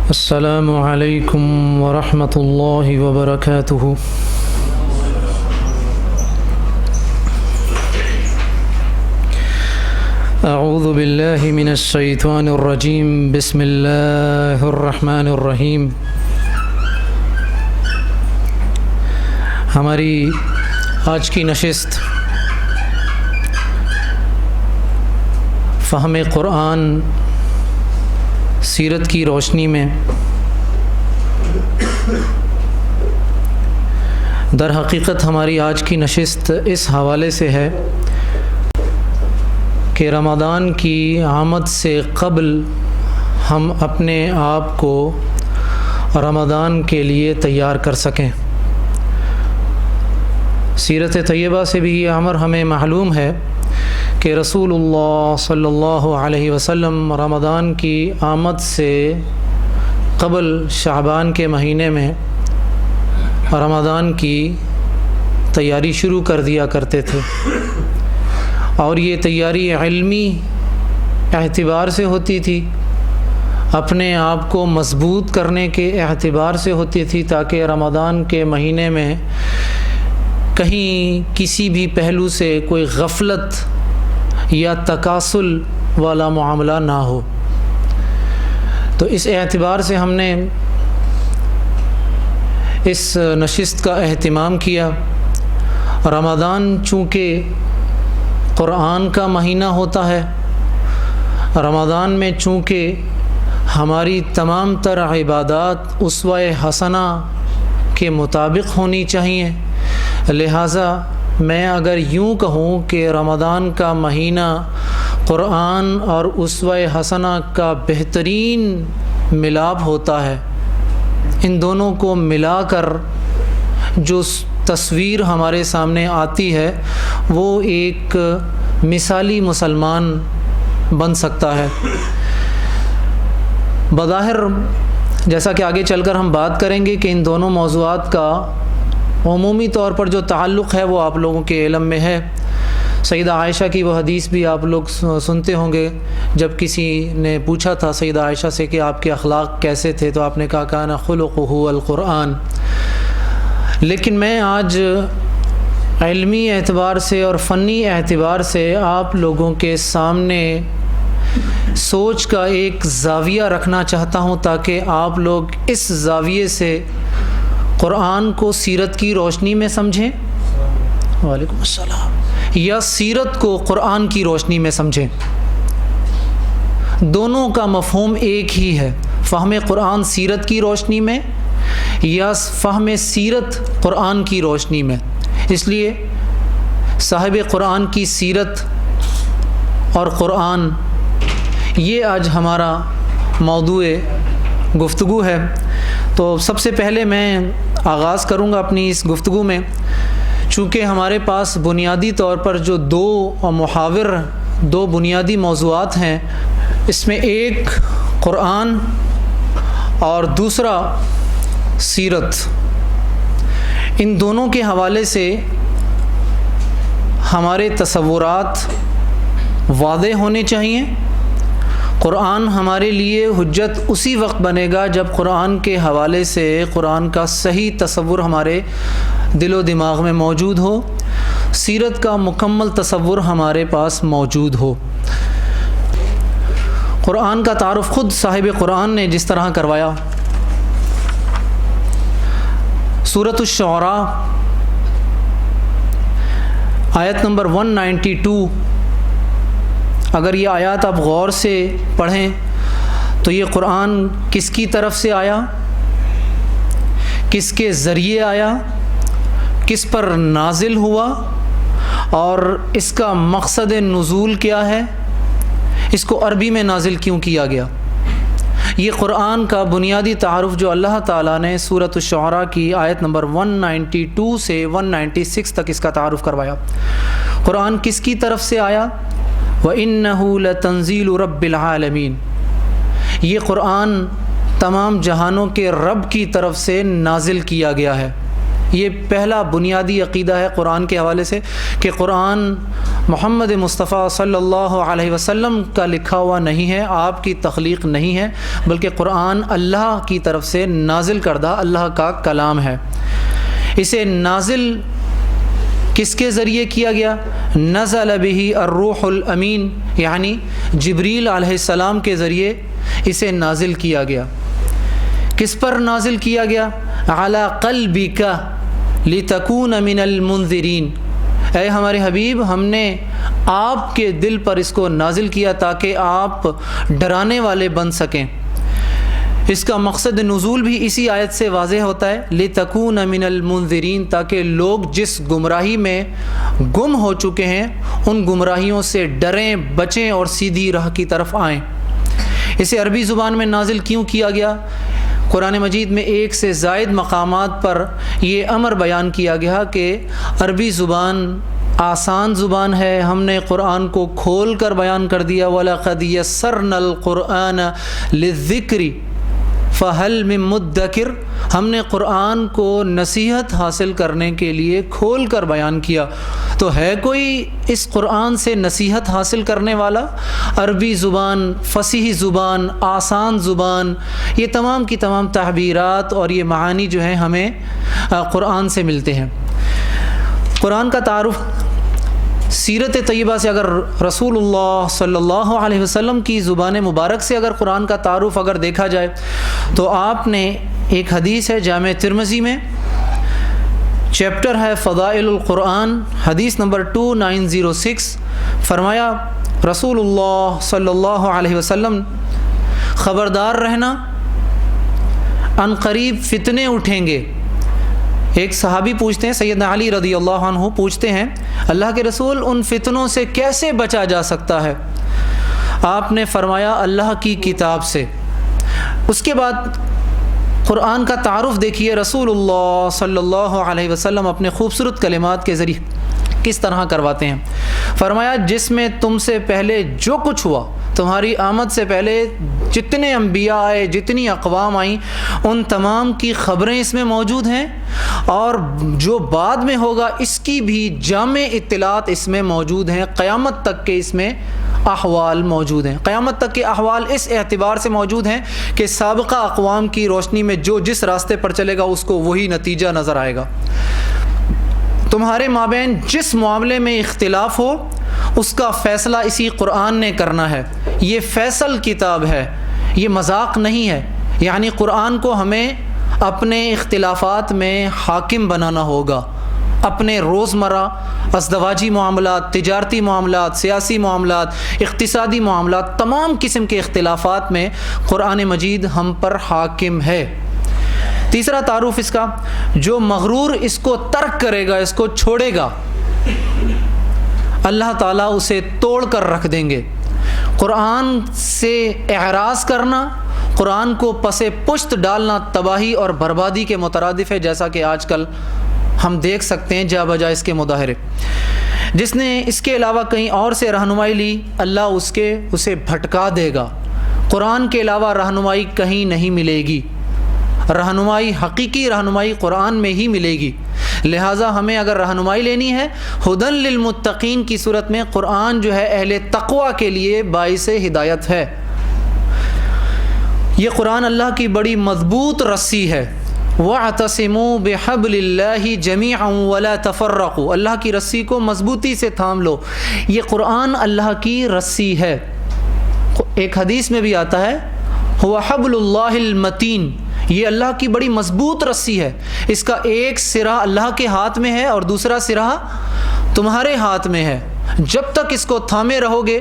السلام علیکم ورحمۃ اللہ وبرکاتہ۔ اعوذ باللہ من الشیطان الرجیم، بسم اللہ الرحمن الرحیم۔ ہماری آج کی نشست فہم قرآن سیرت کی روشنی میں در حقیقت ہماری آج کی نشست اس حوالے سے ہے کہ رمضان کی آمد سے قبل ہم اپنے آپ کو رمضان کے لیے تیار کر سکیں۔ سیرت طیبہ سے بھی یہ امر ہمیں معلوم ہے کہ رسول اللہ صلی اللہ علیہ وسلم رمضان کی آمد سے قبل شعبان کے مہینے میں رمضان کی تیاری شروع کر دیا کرتے تھے، اور یہ تیاری علمی اعتبار سے ہوتی تھی، اپنے آپ کو مضبوط کرنے کے اعتبار سے ہوتی تھی، تاکہ رمضان کے مہینے میں کہیں کسی بھی پہلو سے کوئی غفلت یا تکاسل والا معاملہ نہ ہو۔ تو اس اعتبار سے ہم نے اس نشست کا اہتمام کیا۔ رمضان چونکہ قرآن کا مہینہ ہوتا ہے، رمضان میں چونکہ ہماری تمام تر عبادات اسوہ حسنہ کے مطابق ہونی چاہیے، لہٰذا میں اگر یوں کہوں کہ رمضان کا مہینہ قرآن اور اسوہ حسنہ کا بہترین ملاپ ہوتا ہے، ان دونوں کو ملا کر جو تصویر ہمارے سامنے آتی ہے وہ ایک مثالی مسلمان بن سکتا ہے۔ بظاہر جیسا کہ آگے چل کر ہم بات کریں گے کہ ان دونوں موضوعات کا عمومی طور پر جو تعلق ہے وہ آپ لوگوں کے علم میں ہے۔ سیدہ عائشہ کی وہ حدیث بھی آپ لوگ سنتے ہوں گے، جب کسی نے پوچھا تھا سیدہ عائشہ سے کہ آپ کے اخلاق کیسے تھے، تو آپ نے کہا کان خلقہ القرآن۔ لیکن میں آج علمی اعتبار سے اور فنی اعتبار سے آپ لوگوں کے سامنے سوچ کا ایک زاویہ رکھنا چاہتا ہوں، تاکہ آپ لوگ اس زاویے سے قرآن کو سیرت کی روشنی میں سمجھیں، وعلیکم السلام، یا سیرت کو قرآن کی روشنی میں سمجھیں۔ دونوں کا مفہوم ایک ہی ہے، فہم قرآن سیرت کی روشنی میں یا فہم سیرت قرآن کی روشنی میں۔ اس لیے صاحب قرآن کی سیرت اور قرآن، یہ آج ہمارا موضوع گفتگو ہے۔ تو سب سے پہلے میں آغاز کروں گا اپنی اس گفتگو میں، چونکہ ہمارے پاس بنیادی طور پر جو دو بنیادی موضوعات ہیں، اس میں ایک قرآن اور دوسرا سیرت، ان دونوں کے حوالے سے ہمارے تصورات واضح ہونے چاہیے۔ قرآن ہمارے لیے حجت اسی وقت بنے گا جب قرآن کے حوالے سے قرآن کا صحیح تصور ہمارے دل و دماغ میں موجود ہو، سیرت کا مکمل تصور ہمارے پاس موجود ہو۔ قرآن کا تعارف خود صاحب قرآن نے جس طرح کروایا، سورۃ الشعراء آیت نمبر 192، اگر یہ آیات آپ غور سے پڑھیں تو یہ قرآن کس کی طرف سے آیا، کس کے ذریعے آیا، کس پر نازل ہوا، اور اس کا مقصد نزول کیا ہے، اس کو عربی میں نازل کیوں کیا گیا۔ یہ قرآن کا بنیادی تعارف جو اللہ تعالیٰ نے سورۃ الشعراء کی آیت نمبر 192 سے 196 تک اس کا تعارف کروایا۔ قرآن کس کی طرف سے آیا؟ وَإِنَّهُ لَتَنزِيلُ رَبِّ الْعَالَمِينَ، یہ قرآن تمام جہانوں کے رب کی طرف سے نازل کیا گیا ہے۔ یہ پہلا بنیادی عقیدہ ہے قرآن کے حوالے سے کہ قرآن محمد مصطفیٰ صلی اللہ علیہ وسلم کا لکھا ہوا نہیں ہے، آپ کی تخلیق نہیں ہے، بلکہ قرآن اللہ کی طرف سے نازل کردہ اللہ کا کلام ہے۔ اسے نازل کس کے ذریعے کیا گیا؟ نزل بہ الروح الامین، یعنی جبریل علیہ السلام کے ذریعے اسے نازل کیا گیا۔ کس پر نازل کیا گیا؟ علی قلبک لتکون من المنذرین، اے ہمارے حبیب ہم نے آپ کے دل پر اس کو نازل کیا تاکہ آپ ڈرانے والے بن سکیں۔ اس کا مقصد نزول بھی اسی آیت سے واضح ہوتا ہے، لتکون من المنذرین، تاکہ لوگ جس گمراہی میں گم ہو چکے ہیں ان گمراہیوں سے ڈریں، بچیں اور سیدھی راہ کی طرف آئیں۔ اسے عربی زبان میں نازل کیوں کیا گیا؟ قرآن مجید میں ایک سے زائد مقامات پر یہ امر بیان کیا گیا کہ عربی زبان آسان زبان ہے، ہم نے قرآن کو کھول کر بیان کر دیا، وَلَقَدْ يَسَّرْنَا الْقُرْآنَ لِلذِّكْرِ فَهَلْ مِن مُدَّكِرٍ، ہم نے قرآن کو نصیحت حاصل کرنے کے لیے کھول کر بیان کیا، تو ہے کوئی اس قرآن سے نصیحت حاصل کرنے والا؟ عربی زبان فصیح زبان، آسان زبان، یہ تمام کی تمام تعبیرات اور یہ معانی جو ہیں ہمیں قرآن سے ملتے ہیں۔ قرآن کا تعارف سیرت طیبہ سے، اگر رسول اللہ صلی اللہ علیہ وسلم کی زبان مبارک سے اگر قرآن کا تعارف اگر دیکھا جائے تو آپ نے ایک حدیث ہے جامع ترمذی میں، چیپٹر ہے فضائل القرآن، حدیث نمبر 2906، فرمایا رسول اللہ صلی اللہ علیہ وسلم، خبردار رہنا ان قریب فتنے اٹھیں گے۔ ایک صحابی پوچھتے ہیں، سیدنا علی رضی اللہ عنہ پوچھتے ہیں، اللہ کے رسول ان فتنوں سے کیسے بچا جا سکتا ہے؟ آپ نے فرمایا اللہ کی کتاب سے۔ اس کے بعد قرآن کا تعارف دیکھیے، رسول اللہ صلی اللہ علیہ وسلم اپنے خوبصورت کلمات کے ذریعے کس طرح کرواتے ہیں۔ فرمایا جس میں تم سے پہلے جو کچھ ہوا، تمہاری آمد سے پہلے جتنے انبیاء آئے، جتنی اقوام آئیں، ان تمام کی خبریں اس میں موجود ہیں، اور جو بعد میں ہوگا اس کی بھی جامع اطلاعات اس میں موجود ہیں، قیامت تک کے اس میں احوال موجود ہیں۔ قیامت تک کے احوال اس اعتبار سے موجود ہیں کہ سابقہ اقوام کی روشنی میں جو جس راستے پر چلے گا اس کو وہی نتیجہ نظر آئے گا۔ تمہارے مابین جس معاملے میں اختلاف ہو اس کا فیصلہ اسی قرآن نے کرنا ہے۔ یہ فیصل کتاب ہے، یہ مذاق نہیں ہے، یعنی قرآن کو ہمیں اپنے اختلافات میں حاکم بنانا ہوگا۔ اپنے روزمرہ ازدواجی معاملات، تجارتی معاملات، سیاسی معاملات، اقتصادی معاملات، تمام قسم کے اختلافات میں قرآن مجید ہم پر حاکم ہے۔ تیسرا تعارف اس کا، جو مغرور اس کو ترک کرے گا، اس کو چھوڑے گا، اللہ تعالیٰ اسے توڑ کر رکھ دیں گے۔ قرآن سے اعراض کرنا، قرآن کو پس پشت ڈالنا تباہی اور بربادی کے مترادف ہے، جیسا کہ آج کل ہم دیکھ سکتے ہیں جا بجا اس کے مظاہرے۔ جس نے اس کے علاوہ کہیں اور سے رہنمائی لی، اللہ اسے بھٹکا دے گا۔ قرآن کے علاوہ رہنمائی کہیں نہیں ملے گی، رہنمائی حقیقی رہنمائی قرآن میں ہی ملے گی۔ لہٰذا ہمیں اگر رہنمائی لینی ہے ہدن للمتقین کی صورت میں، قرآن جو ہے اہل تقوی کے لیے باعث ہدایت ہے۔ یہ قرآن اللہ کی بڑی مضبوط رسی ہے، وَاعْتَصِمُوا بِحَبْلِ اللَّهِ جَمِيعًا وَلَا تَفَرَّقُوا، اللہ کی رسی کو مضبوطی سے تھام لو۔ یہ قرآن اللہ کی رسی ہے۔ ایک حدیث میں بھی آتا ہے هُوَ حَبْلُ اللَّهِ الْمَتِينُ، یہ اللہ کی بڑی مضبوط رسی ہے، اس کا ایک سرا اللہ کے ہاتھ میں ہے اور دوسرا سرا تمہارے ہاتھ میں ہے، جب تک اس کو تھامے رہو گے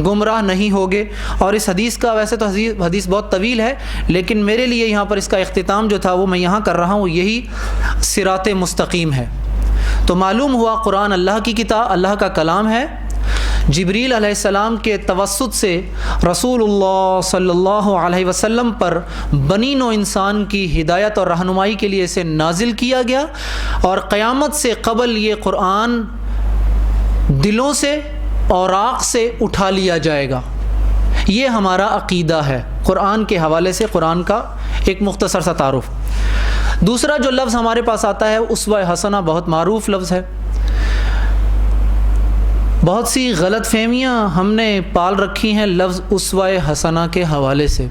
گمراہ نہیں ہوگے۔ اور اس حدیث کا، ویسے تو حدیث بہت طویل ہے لیکن میرے لیے یہاں پر اس کا اختتام جو تھا وہ میں یہاں کر رہا ہوں، یہی صراط مستقیم ہے۔ تو معلوم ہوا قرآن اللہ کی کتاب، اللہ کا کلام ہے، جبریل علیہ السلام کے توسط سے رسول اللہ صلی اللہ علیہ وسلم پر بنی نوع انسان کی ہدایت اور رہنمائی کے لیے اسے نازل کیا گیا، اور قیامت سے قبل یہ قرآن دلوں سے، اوراق سے اٹھا لیا جائے گا۔ یہ ہمارا عقیدہ ہے، قرآن کے حوالے سے قرآن کا ایک مختصر سا تعارف۔ دوسرا جو لفظ ہمارے پاس آتا ہے اسوہ حسنہ، بہت معروف لفظ ہے۔ بہت سی غلط فہمیاں ہم نے پال رکھی ہیں لفظ اسوہ حسنہ کے حوالے سے۔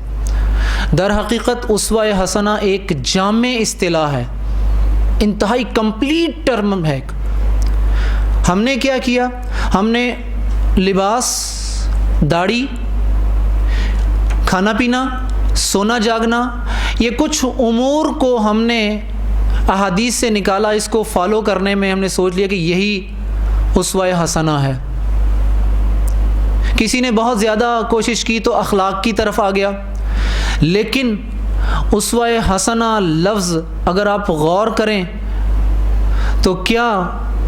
در حقیقت اسوہ حسنہ ایک جامع اصطلاح ہے، انتہائی کمپلیٹ ٹرم ہے۔ ہم نے کیا کیا؟ ہم نے لباس، داڑھی، کھانا پینا، سونا جاگنا، یہ کچھ امور کو ہم نے احادیث سے نکالا، اس کو فالو کرنے میں ہم نے سوچ لیا کہ یہی اسوہ حسنہ ہے۔ کسی نے بہت زیادہ کوشش کی تو اخلاق کی طرف آ گیا، لیکن اسوہ حسنہ لفظ اگر آپ غور کریں تو کیا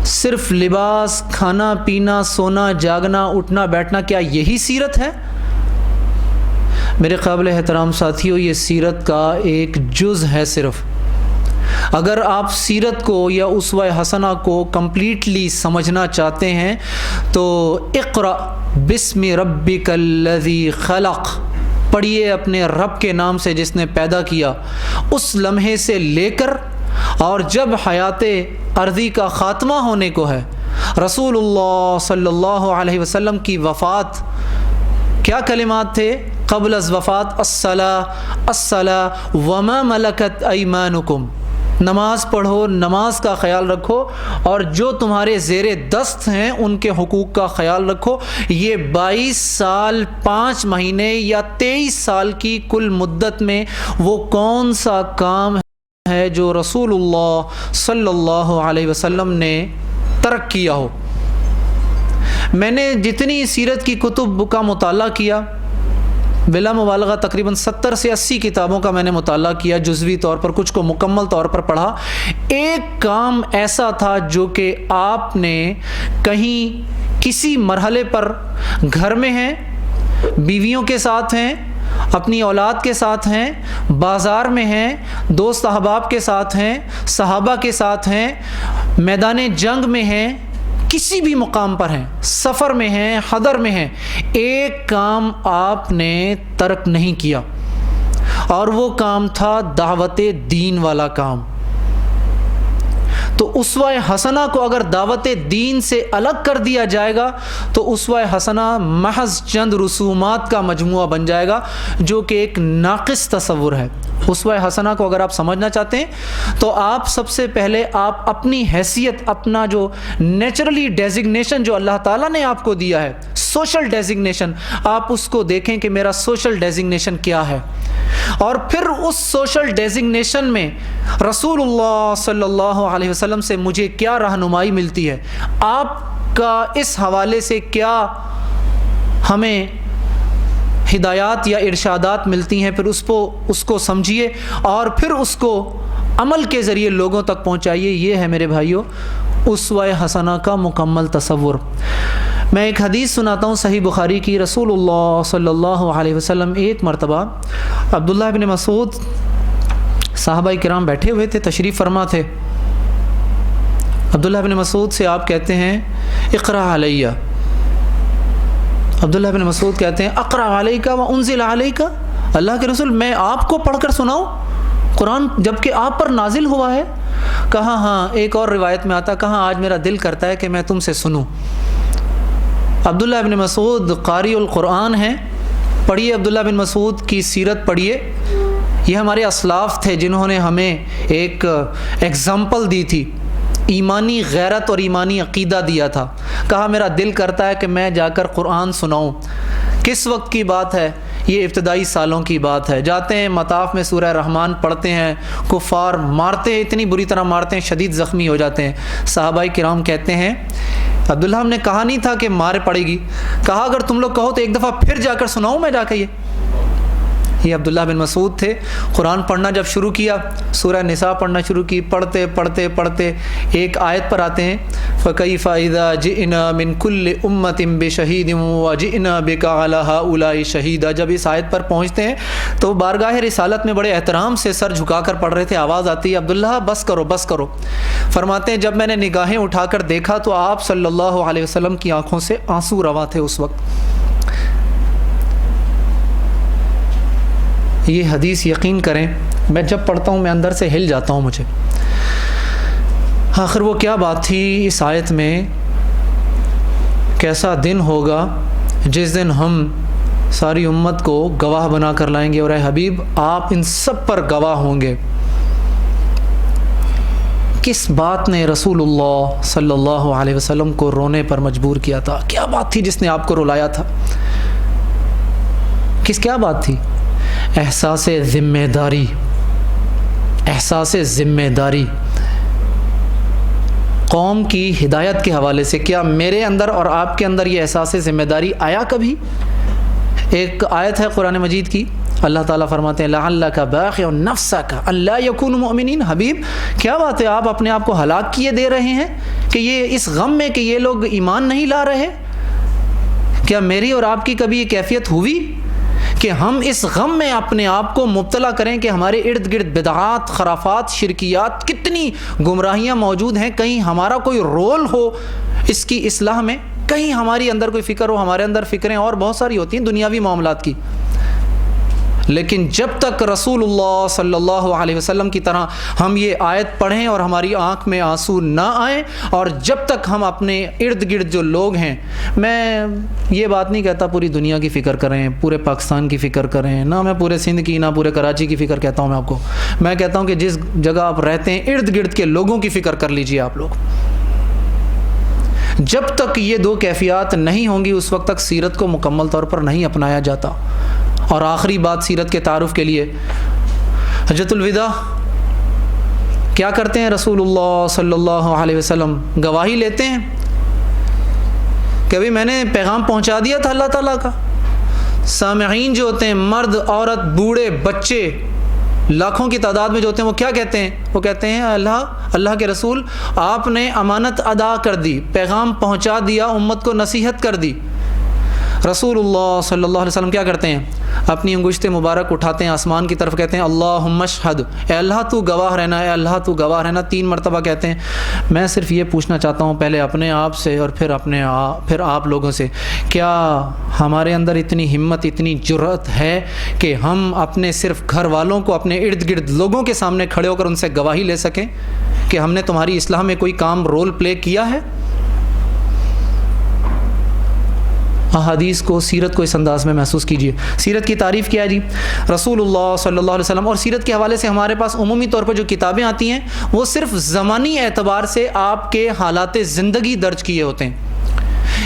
صرف لباس، کھانا پینا، سونا جاگنا، اٹھنا بیٹھنا، کیا یہی سیرت ہے؟ میرے قابل احترام ساتھیوں، یہ سیرت کا ایک جز ہے صرف۔ اگر آپ سیرت کو یا اسوہ حسنہ کو کمپلیٹلی سمجھنا چاہتے ہیں تو اقرأ بسم ربک الذی خلق، پڑھیے اپنے رب کے نام سے جس نے پیدا کیا۔ اس لمحے سے لے کر اور جب حیات ارضی کا خاتمہ ہونے کو ہے، رسول اللہ صلی اللہ علیہ وسلم کی وفات، کیا کلمات تھے قبل از وفات؟ الصلاۃ الصلاۃ وما ملکت ایمانکم، نماز پڑھو، نماز کا خیال رکھو، اور جو تمہارے زیر دست ہیں ان کے حقوق کا خیال رکھو۔ یہ 22 سال 5 مہینے یا 23 سال کی کل مدت میں وہ کون سا کام ہے جو رسول اللہ صلی اللہ علیہ وسلم نے ترک کیا ہو؟ میں نے جتنی سیرت کی کتب کا مطالعہ کیا، بلا مبالغہ تقریباً 70 سے 80 کتابوں کا میں نے مطالعہ کیا جزوی طور پر، کچھ کو مکمل طور پر پڑھا۔ ایک کام ایسا تھا جو کہ آپ نے کہیں کسی مرحلے پر گھر میں ہیں، بیویوں کے ساتھ ہیں، اپنی اولاد کے ساتھ ہیں، بازار میں ہیں، دوست احباب کے ساتھ ہیں، صحابہ کے ساتھ ہیں، میدان جنگ میں ہیں، کسی بھی مقام پر ہیں، سفر میں ہیں، حضر میں ہیں، ایک کام آپ نے ترک نہیں کیا، اور وہ کام تھا دعوت دین والا کام۔ تو اسوہ حسنہ کو اگر دعوت دین سے الگ کر دیا جائے گا تو اسوہ حسنہ محض چند رسومات کا مجموعہ بن جائے گا، جو کہ ایک ناقص تصور ہے۔ اسوہ حسنہ کو اگر آپ سمجھنا چاہتے ہیں تو آپ سب سے پہلے آپ اپنی حیثیت، اپنا جو نیچرلی ڈیزگنیشن جو اللہ تعالیٰ نے آپ کو دیا ہے، سوشل ڈیزگنیشن، آپ اس کو دیکھیں کہ میرا سوشل ڈیزگنیشن کیا ہے، اور پھر اس سوشل ڈیزگنیشن میں رسول اللہ صلی اللہ علیہ وسلم سے مجھے کیا رہنمائی ملتی ہے، آپ کا اس حوالے سے کیا ہمیں ہدایات یا ارشادات ملتی ہیں، پھر اس کو سمجھیے اور پھر اس کو عمل کے ذریعے لوگوں تک پہنچائیے۔ یہ ہے میرے بھائیوں اسوہ حسنہ کا مکمل تصور۔ میں ایک حدیث سناتا ہوں صحیح بخاری کی۔ رسول اللہ صلی اللہ علیہ وسلم ایک مرتبہ عبداللہ بن مسعود، صحابہ کرام بیٹھے ہوئے تھے، تشریف فرما تھے۔ عبداللہ بن مسعود سے آپ کہتے ہیں اقرأ علیہ، عبداللہ بن مسعود کہتے ہیں اقرأ علیک و انزل علیک، اللہ کے رسول میں آپ کو پڑھ کر سناؤں قرآن جبکہ آپ پر نازل ہوا ہے؟ کہا ہاں، ایک اور روایت میں آتا، کہا آج میرا دل کرتا ہے کہ میں تم سے سنوں۔ عبداللہ بن مسعود قاری القرآن ہیں، پڑھیے عبداللہ بن مسعود کی سیرت پڑھیے۔ یہ ہمارے اسلاف تھے جنہوں نے ہمیں ایک ایگزامپل دی تھی، ایمانی غیرت اور ایمانی عقیدہ دیا تھا۔ کہا میرا دل کرتا ہے کہ میں جا کر قرآن سناؤں۔ کس وقت کی بات ہے؟ یہ ابتدائی سالوں کی بات ہے۔ جاتے ہیں مطاف میں سورہ رحمان پڑھتے ہیں، کفار مارتے ہیں، اتنی بری طرح مارتے ہیں، شدید زخمی ہو جاتے ہیں۔ صحابہ کرام کہتے ہیں عبداللہ ہم نے کہا نہیں تھا کہ مارے پڑے گی، کہا اگر تم لوگ کہو تو ایک دفعہ پھر جا کر سناؤں میں جا کے۔ یہ عبداللہ بن مسعود تھے۔ قرآن پڑھنا جب شروع کیا، سورہ نساء پڑھنا شروع کی، پڑھتے پڑھتے پڑھتے ایک آیت پر آتے ہیں فَكَيْفَ إِذَا جِئْنَا مِنْ كُلِّ أُمَّةٍ بِشَهِيدٍ وَجِئْنَا بِكَ عَلَى هَؤُلَاءِ شَهِيدًا۔ جب اس آیت پر پہنچتے ہیں تو بارگاہ رسالت میں بڑے احترام سے سر جھکا کر پڑھ رہے تھے، آواز آتی ہے عبداللہ بس کرو بس کرو۔ فرماتے ہیں جب میں نے نگاہیں اٹھا کر دیکھا تو آپ صلی اللہ علیہ وسلم کی آنکھوں سے آنسو رواں تھے اس وقت۔ یہ حدیث یقین کریں میں جب پڑھتا ہوں میں اندر سے ہل جاتا ہوں مجھے. آخر وہ کیا بات تھی اس آیت میں؟ کیسا دن ہوگا جس دن ہم ساری امت کو گواہ بنا کر لائیں گے، اور اے حبیب آپ ان سب پر گواہ ہوں گے. کس بات نے رسول اللہ صلی اللہ علیہ وسلم کو رونے پر مجبور کیا تھا؟ کیا بات تھی جس نے آپ کو رلایا تھا؟ کیا بات تھی؟ احساس ذمہ داری. احساس ذمہ داری قوم کی ہدایت کے حوالے سے. کیا میرے اندر اور آپ کے اندر یہ احساس ذمہ داری آیا کبھی؟ ایک آیت ہے قرآن مجید کی، اللہ تعالیٰ فرماتے ہیں لعلک باخع نفسک الا یکونوا مؤمنین. حبیب کیا بات ہے، آپ اپنے آپ کو ہلاک کیے دے رہے ہیں کہ یہ اس غم میں کہ یہ لوگ ایمان نہیں لا رہے؟ کیا میری اور آپ کی کبھی یہ کیفیت ہوئی کہ ہم اس غم میں اپنے آپ کو مبتلا کریں کہ ہمارے ارد گرد بدعات، خرافات، شرکیات، کتنی گمراہیاں موجود ہیں، کہیں ہمارا کوئی رول ہو اس کی اصلاح میں، کہیں ہماری اندر کوئی فکر ہو. ہمارے اندر فکریں اور بہت ساری ہوتی ہیں دنیاوی معاملات کی، لیکن جب تک رسول اللہ صلی اللہ علیہ وسلم کی طرح ہم یہ آیت پڑھیں اور ہماری آنکھ میں آنسو نہ آئیں، اور جب تک ہم اپنے ارد گرد جو لوگ ہیں، میں یہ بات نہیں کہتا پوری دنیا کی فکر کریں، پورے پاکستان کی فکر کریں، نہ میں پورے سندھ کی، نہ پورے کراچی کی فکر کہتا ہوں میں آپ کو. میں کہتا ہوں کہ جس جگہ آپ رہتے ہیں ارد گرد کے لوگوں کی فکر کر لیجئے آپ لوگ. جب تک یہ دو کیفیات نہیں ہوں گی اس وقت تک سیرت کو مکمل طور پر نہیں اپنایا جاتا. اور آخری بات سیرت کے تعارف کے لیے، حجۃ الوداع کیا کرتے ہیں رسول اللہ صلی اللہ علیہ وسلم؟ گواہی لیتے ہیں کہ ابھی میں نے پیغام پہنچا دیا تھا اللہ تعالیٰ کا. سامعین جو ہوتے ہیں، مرد، عورت، بوڑھے، بچے، لاکھوں کی تعداد میں جو ہوتے ہیں، وہ کیا کہتے ہیں؟ وہ کہتے ہیں اللہ کے رسول آپ نے امانت ادا کر دی، پیغام پہنچا دیا، امت کو نصیحت کر دی. رسول اللہ صلی اللہ علیہ وسلم کیا کرتے ہیں؟ اپنی انگشت مبارک اٹھاتے ہیں آسمان کی طرف، کہتے ہیں اللہم اشہد، اے اللہ تو گواہ رہنا، اے اللہ تو گواہ رہنا. 3 مرتبہ کہتے ہیں. میں صرف یہ پوچھنا چاہتا ہوں پہلے اپنے آپ سے اور پھر آپ لوگوں سے، کیا ہمارے اندر اتنی ہمت، اتنی جرأت ہے کہ ہم اپنے صرف گھر والوں کو، اپنے ارد گرد لوگوں کے سامنے کھڑے ہو کر ان سے گواہی لے سکیں کہ ہم نے تمہاری اصلاح میں کوئی کام، رول پلے کیا ہے؟ احادیث کو، سیرت کو اس انداز میں محسوس کیجیے. سیرت کی تعریف کیا ہے جی؟ رسول اللہ صلی اللہ علیہ وسلم. اور سیرت کے حوالے سے ہمارے پاس عمومی طور پر جو کتابیں آتی ہیں وہ صرف زمانی اعتبار سے آپ کے حالات زندگی درج کیے ہوتے ہیں.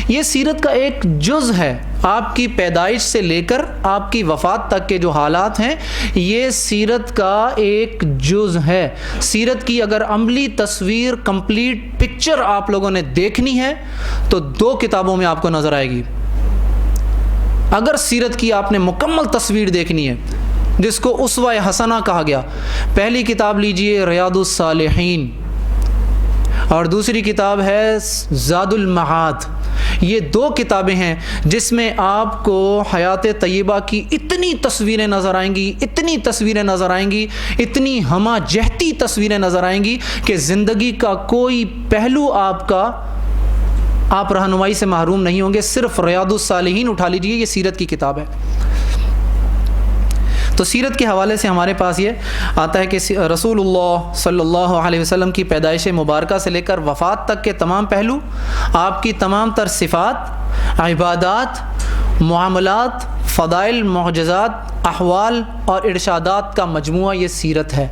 یہ سیرت کا ایک جز ہے. آپ کی پیدائش سے لے کر آپ کی وفات تک کے جو حالات ہیں یہ سیرت کا ایک جز ہے. سیرت کی اگر عملی تصویر، کمپلیٹ پکچر آپ لوگوں نے دیکھنی ہے تو 2 کتابوں میں آپ کو نظر آئے گی. اگر سیرت کی آپ نے مکمل تصویر دیکھنی ہے جس کو اسوہ حسنہ کہا گیا، پہلی کتاب لیجئے ریاض الصالحین، اور دوسری کتاب ہے زاد المعاد. یہ 2 کتابیں ہیں جس میں آپ کو حیات طیبہ کی اتنی تصویریں نظر آئیں گی، اتنی تصویریں نظر آئیں گی، اتنی ہمہ جہتی تصویریں نظر آئیں گی کہ زندگی کا کوئی پہلو آپ رہنمائی سے محروم نہیں ہوں گے. صرف ریاض الصالحین اٹھا لیجئے، یہ سیرت کی کتاب ہے. تو سیرت کے حوالے سے ہمارے پاس یہ آتا ہے کہ رسول اللہ صلی اللہ علیہ وسلم کی پیدائش مبارکہ سے لے کر وفات تک کے تمام پہلو، آپ کی تمام تر صفات، عبادات، معاملات، فضائل، معجزات، احوال اور ارشادات کا مجموعہ یہ سیرت ہے.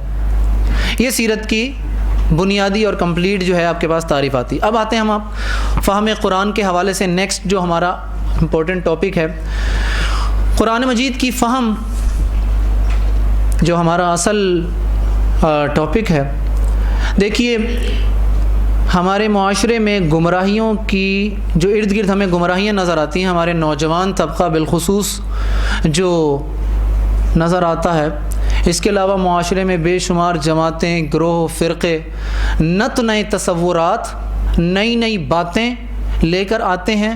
یہ سیرت کی بنیادی اور کمپلیٹ جو ہے آپ کے پاس تعریف آتی. اب آتے ہیں ہم فہم قرآن کے حوالے سے. نیکسٹ جو ہمارا امپورٹنٹ ٹاپک ہے، قرآن مجید کی فہم، جو ہمارا اصل ٹاپک ہے. دیکھیے ہمارے معاشرے میں گمراہیوں کی جو ارد گرد ہمیں گمراہیاں نظر آتی ہیں، ہمارے نوجوان طبقہ بالخصوص جو نظر آتا ہے، اس کے علاوہ معاشرے میں بے شمار جماعتیں، گروہ، فرقے نت نئے تصورات، نئی باتیں لے کر آتے ہیں.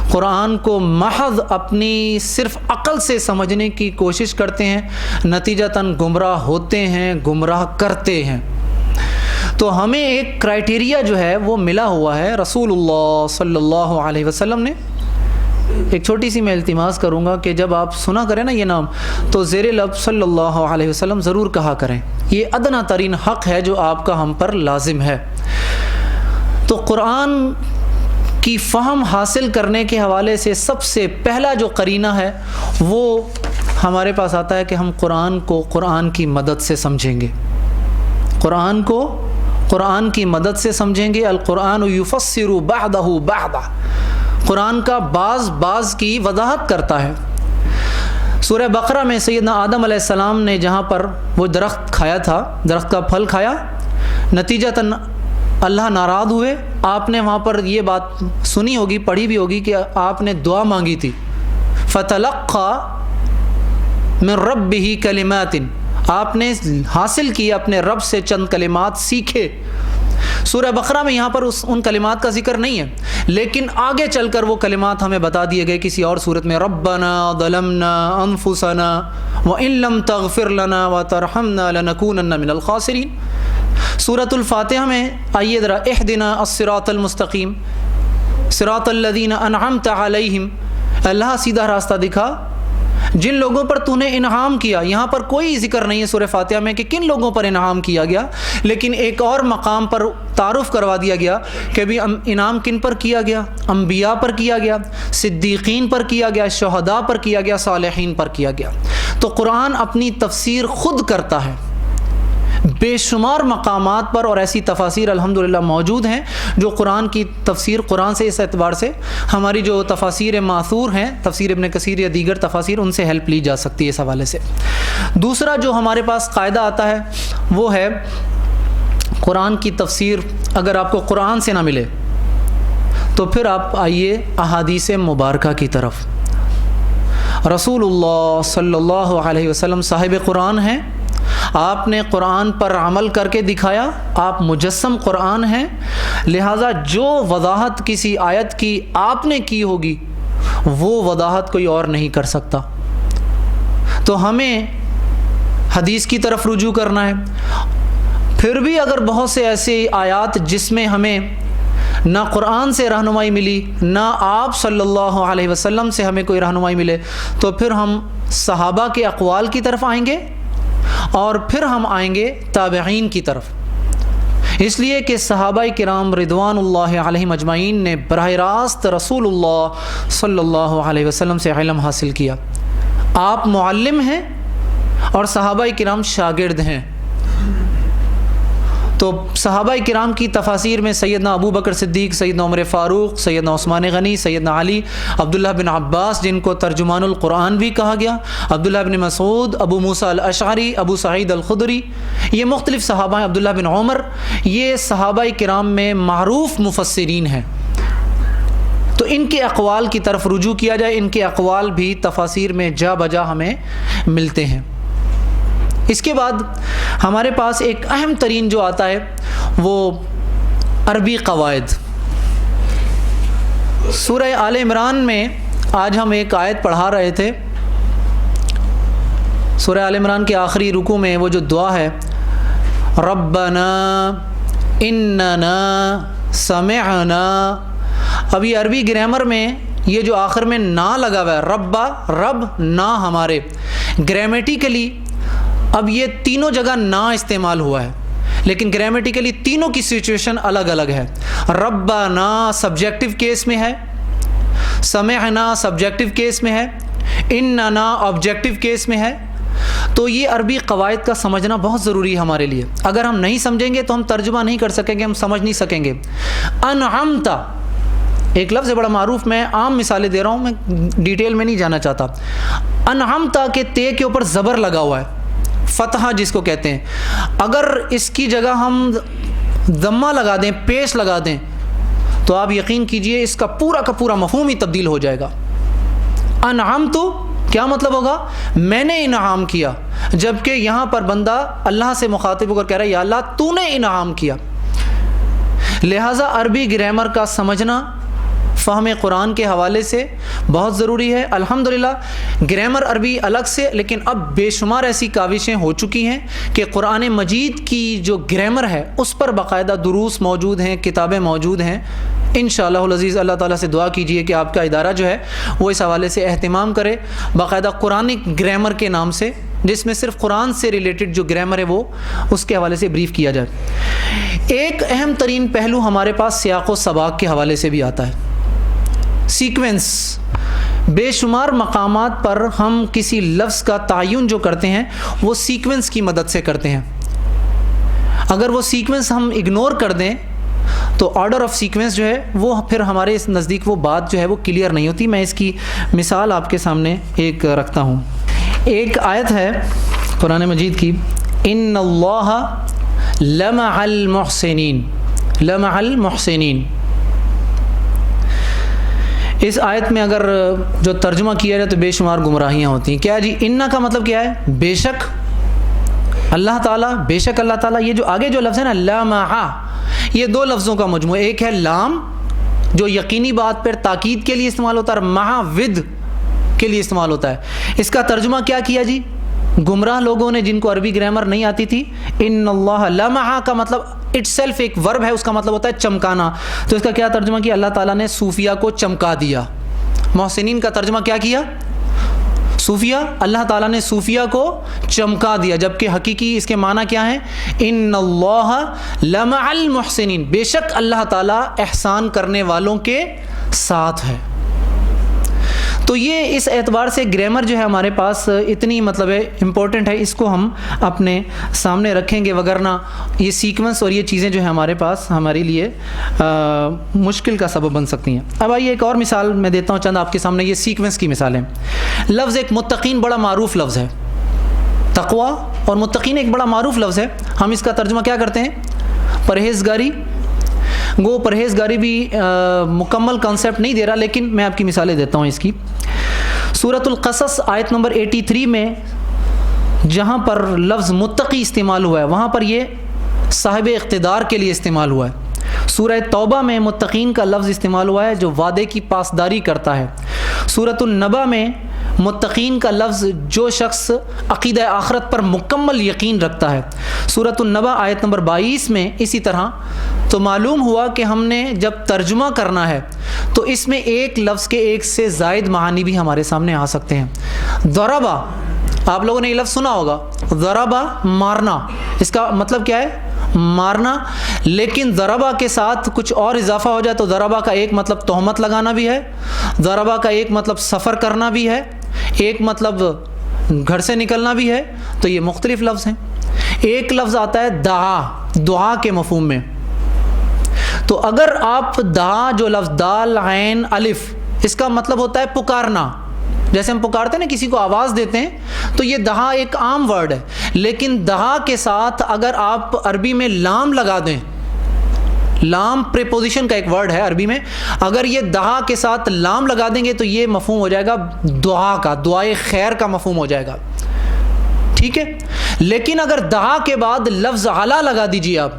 قرآن کو محض اپنی صرف عقل سے سمجھنے کی کوشش کرتے ہیں، نتیجتاً گمراہ ہوتے ہیں، گمراہ کرتے ہیں. تو ہمیں ایک کرائٹیریا جو ہے وہ ملا ہوا ہے رسول اللہ صلی اللہ علیہ وسلم نے ایک چھوٹی سی میں التماس کروں گا کہ جب آپ سنا کریں نا یہ نام تو زیر لب صلی اللہ علیہ وسلم ضرور کہا کریں. یہ ادنیٰ ترین حق ہے جو آپ کا ہم پر لازم ہے. تو قرآن کی فہم حاصل کرنے کے حوالے سے سب سے پہلا جو قرینہ ہے وہ ہمارے پاس آتا ہے کہ ہم قرآن کو قرآن کی مدد سے سمجھیں گے. قرآن کو قرآن کی مدد سے سمجھیں گے. القرآن یفسر بعضہ بعضا، قرآن کا بعض کی وضاحت کرتا ہے. سورہ بقرہ میں سیدنا آدم علیہ السلام نے جہاں پر وہ درخت کھایا تھا، درخت کا پھل کھایا، نتیجتاً اللہ ناراض ہوئے. آپ نے وہاں پر یہ بات سنی ہوگی، پڑھی بھی ہوگی کہ آپ نے دعا مانگی تھی، فتلقى من ربہ کلمات، آپ نے حاصل کیا اپنے رب سے چند کلمات سیکھے. سورہ بقرہ میں یہاں پر ان کلمات کا ذکر نہیں ہے، لیکن آگے چل کر وہ کلمات ہمیں بتا دیے گئے کسی اور صورت میں. ربنا ظلمنا انفسنا وان لم تغفر لنا وترحمنا لنکونن من الخاسرین. سورۃ الفاتحہ میں آئیے ذرا، اہدنا الصراط المستقیم صراط الذین انعمت علیہم، اللہ سیدھا راستہ دکھا جن لوگوں پر تو نے انعام کیا. یہاں پر کوئی ذکر نہیں ہے سورہ فاتحہ میں کہ کن لوگوں پر انعام کیا گیا، لیکن ایک اور مقام پر تعارف کروا دیا گیا کہ بھی انعام کن پر کیا گیا. انبیاء پر کیا گیا، صدیقین پر کیا گیا، شہداء پر کیا گیا، صالحین پر کیا گیا. تو قرآن اپنی تفسیر خود کرتا ہے بے شمار مقامات پر، اور ایسی تفاسیر الحمدللہ موجود ہیں جو قرآن کی تفسیر قرآن سے اس اعتبار سے ہماری جو تفاسیر ماثور ہیں، تفسیر ابن کثیر یا دیگر تفاسیر، ان سے ہیلپ لی جا سکتی ہے اس حوالے سے. دوسرا جو ہمارے پاس قاعدہ آتا ہے وہ ہے قرآن کی تفسیر اگر آپ کو قرآن سے نہ ملے تو پھر آپ آئیے احادیث مبارکہ کی طرف. رسول اللہ صلی اللہ علیہ وسلم صاحب قرآن ہیں، آپ نے قرآن پر عمل کر کے دکھایا، آپ مجسم قرآن ہیں، لہٰذا جو وضاحت کسی آیت کی آپ نے کی ہوگی وہ وضاحت کوئی اور نہیں کر سکتا. تو ہمیں حدیث کی طرف رجوع کرنا ہے. پھر بھی اگر بہت سے ایسے آیات جس میں ہمیں نہ قرآن سے رہنمائی ملی نہ آپ صلی اللہ علیہ وسلم سے ہمیں کوئی رہنمائی ملے تو پھر ہم صحابہ کے اقوال کی طرف آئیں گے اور پھر ہم آئیں گے تابعین کی طرف. اس لیے کہ صحابہ کرام رضوان اللہ علیہم اجمعین نے براہ راست رسول اللہ صلی اللہ علیہ وسلم سے علم حاصل کیا. آپ معلم ہیں اور صحابہ کرام شاگرد ہیں. تو صحابہ کرام کی تفاسیر میں سیدنا ابو بکر صدیق، سیدنا عمر فاروق، سیدنا عثمان غنی، سیدنا علی، عبداللہ بن عباس جن کو ترجمان القرآن بھی کہا گیا، عبداللہ بن مسعود، ابو موسیٰ الاشعری، ابو سعید الخدری، یہ مختلف صحابہ ہیں، عبداللہ بن عمر، یہ صحابہ کرام میں معروف مفسرین ہیں. تو ان کے اقوال کی طرف رجوع کیا جائے، ان کے اقوال بھی تفاسیر میں جا بجا ہمیں ملتے ہیں. اس کے بعد ہمارے پاس ایک اہم ترین جو آتا ہے وہ عربی قواعد. سورہ آل عمران میں آج ہم ایک آیت پڑھا رہے تھے. سورہ آل عمران کے آخری رکوع میں وہ جو دعا ہے ربنا اننا سمعنا، اب یہ عربی گرامر میں یہ جو آخر میں نا لگا ہوا ہے، ربا رب نا ہمارے، گرامیٹیکلی اب یہ تینوں جگہ نا استعمال ہوا ہے لیکن گرامیٹیکلی تینوں کی سچویشن الگ الگ ہے. ربنا سبجیکٹو کیس میں ہے، سمعنا سبجیکٹو کیس میں ہے، اننا آبجیکٹو کیس میں ہے. تو یہ عربی قواعد کا سمجھنا بہت ضروری ہے ہمارے لیے. اگر ہم نہیں سمجھیں گے تو ہم ترجمہ نہیں کر سکیں گے، ہم سمجھ نہیں سکیں گے. انعمتا ایک لفظ ہے بڑا معروف، میں عام مثالیں دے رہا ہوں، میں ڈیٹیل میں نہیں جانا چاہتا. انعمتا کے تے کے اوپر زبر لگا ہوا ہے، فتحہ جس کو کہتے ہیں. اگر اس کی جگہ ہم ضمہ لگا دیں، پیش لگا دیں، تو آپ یقین کیجئے اس کا پورا مفہوم ہی تبدیل ہو جائے گا. انعام تو کیا مطلب ہوگا؟ میں نے انعام کیا، جبکہ یہاں پر بندہ اللہ سے مخاطب ہو کر کہہ رہا ہے یا اللہ تو نے انعام کیا. لہٰذا عربی گرامر کا سمجھنا فہم قرآن کے حوالے سے بہت ضروری ہے. الحمدللہ گرامر عربی الگ سے، لیکن اب بے شمار ایسی کاوشیں ہو چکی ہیں کہ قرآن مجید کی جو گرامر ہے اس پر باقاعدہ دروس موجود ہیں، کتابیں موجود ہیں انشاءاللہ العزیز اللہ تعالیٰ سے دعا کیجئے کہ آپ کا ادارہ جو ہے وہ اس حوالے سے اہتمام کرے، باقاعدہ قرآنک گرامر کے نام سے، جس میں صرف قرآن سے ریلیٹڈ جو گرامر ہے وہ اس کے حوالے سے بریف کیا جائے۔ ایک اہم ترین پہلو ہمارے پاس سیاق و سباق کے حوالے سے بھی آتا ہے، سیکوینس۔ بے شمار مقامات پر ہم کسی لفظ کا تعین جو کرتے ہیں وہ سیکوینس کی مدد سے کرتے ہیں۔ اگر وہ سیکوینس ہم اگنور کر دیں تو آرڈر آف سیکوینس جو ہے وہ پھر ہمارے اس نزدیک وہ بات جو ہے وہ کلیئر نہیں ہوتی۔ میں اس کی مثال آپ کے سامنے ایک رکھتا ہوں۔ ایک آیت ہے قرآن مجید کی، ان اللہ لمع المحسنین، لمع المحسنین۔ اس آیت میں اگر جو ترجمہ کیا جائے تو بے شمار گمراہیاں ہوتی ہیں۔ کیا جی ان کا مطلب کیا ہے؟ بے شک اللہ تعالیٰ، بے شک اللہ تعالیٰ۔ یہ جو آگے جو لفظ ہے نا لمع، یہ دو لفظوں کا مجموعہ، ایک ہے لام جو یقینی بات پر تاکید کے لیے استعمال ہوتا ہے، اور مع ود کے لیے استعمال ہوتا ہے۔ اس کا ترجمہ کیا کیا جی گمراہ لوگوں نے جن کو عربی گرامر نہیں آتی تھی؟ ان اللہ لمع کا مطلب اٹ سیلف ایک ورب ہے، اس کا مطلب ہوتا ہے چمکانا۔ تو اس کا کیا ترجمہ کیا؟ اللہ تعالیٰ نے صوفیہ کو چمکا دیا۔ محسنین کا ترجمہ کیا کیا؟ صوفیہ، اللہ تعالیٰ نے صوفیہ کو چمکا دیا، جبکہ حقیقی اس کے معنی کیا ہیں؟ ان اللہ لمع المحسنین، بے شک اللہ تعالیٰ احسان کرنے والوں کے ساتھ ہے۔ تو یہ اس اعتبار سے گرامر جو ہے ہمارے پاس اتنی مطلب ہے امپورٹنٹ ہے، اس کو ہم اپنے سامنے رکھیں گے، وگرنہ یہ سیکوینس اور یہ چیزیں جو ہے ہمارے پاس ہمارے لیے مشکل کا سبب بن سکتی ہیں۔ اب آئیے ایک اور مثال میں دیتا ہوں چند آپ کے سامنے، یہ سیکوینس کی مثالیں۔ لفظ ایک متقین بڑا معروف لفظ ہے، تقویٰ اور متقین ایک بڑا معروف لفظ ہے۔ ہم اس کا ترجمہ کیا کرتے ہیں؟ پرہیزگاری۔ گو پرہیزگاری بھی مکمل کانسیپٹ نہیں دے رہا، لیکن میں آپ کی مثالیں دیتا ہوں اس کی۔ سورۃ القصص آیت نمبر 83 میں جہاں پر لفظ متقی استعمال ہوا ہے وہاں پر یہ صاحب اقتدار کے لیے استعمال ہوا ہے۔ سورہ توبہ میں متقین کا لفظ استعمال ہوا ہے جو وعدے کی پاسداری کرتا ہے۔ سورۃ النبأ میں متقین کا لفظ جو شخص عقیدہ آخرت پر مکمل یقین رکھتا ہے۔ سورۃ النبأ آیت نمبر 22 میں اسی طرح۔ تو معلوم ہوا کہ ہم نے جب ترجمہ کرنا ہے تو اس میں ایک لفظ کے ایک سے زائد معانی بھی ہمارے سامنے آ سکتے ہیں۔ ضربہ، آپ لوگوں نے یہ لفظ سنا ہوگا، ضربہ مارنا، اس کا مطلب کیا ہے؟ مارنا۔ لیکن ضربہ کے ساتھ کچھ اور اضافہ ہو جائے تو ضربہ کا ایک مطلب تہمت لگانا بھی ہے، ضربہ کا ایک مطلب سفر کرنا بھی ہے، ایک مطلب گھر سے نکلنا بھی ہے۔ تو یہ مختلف لفظ ہیں۔ ایک لفظ آتا ہے دعا، دعا کے مفہوم میں۔ تو اگر آپ دعا جو لفظ دال عین الف، اس کا مطلب ہوتا ہے پکارنا، جیسے ہم پکارتے ہیں نا کسی کو آواز دیتے ہیں، تو یہ دعا ایک عام ورڈ ہے۔ لیکن دعا کے ساتھ اگر آپ عربی میں لام لگا دیں، لام پریپوزیشن کا ایک ورڈ ہے عربی میں، اگر یہ دعا کے ساتھ لام لگا دیں گے تو یہ مفہوم ہو جائے گا دعا کا، دعائے خیر کا مفہوم ہو جائے گا، ٹھیک ہے۔ لیکن اگر دعا کے بعد لفظ علا لگا دیجیے آپ،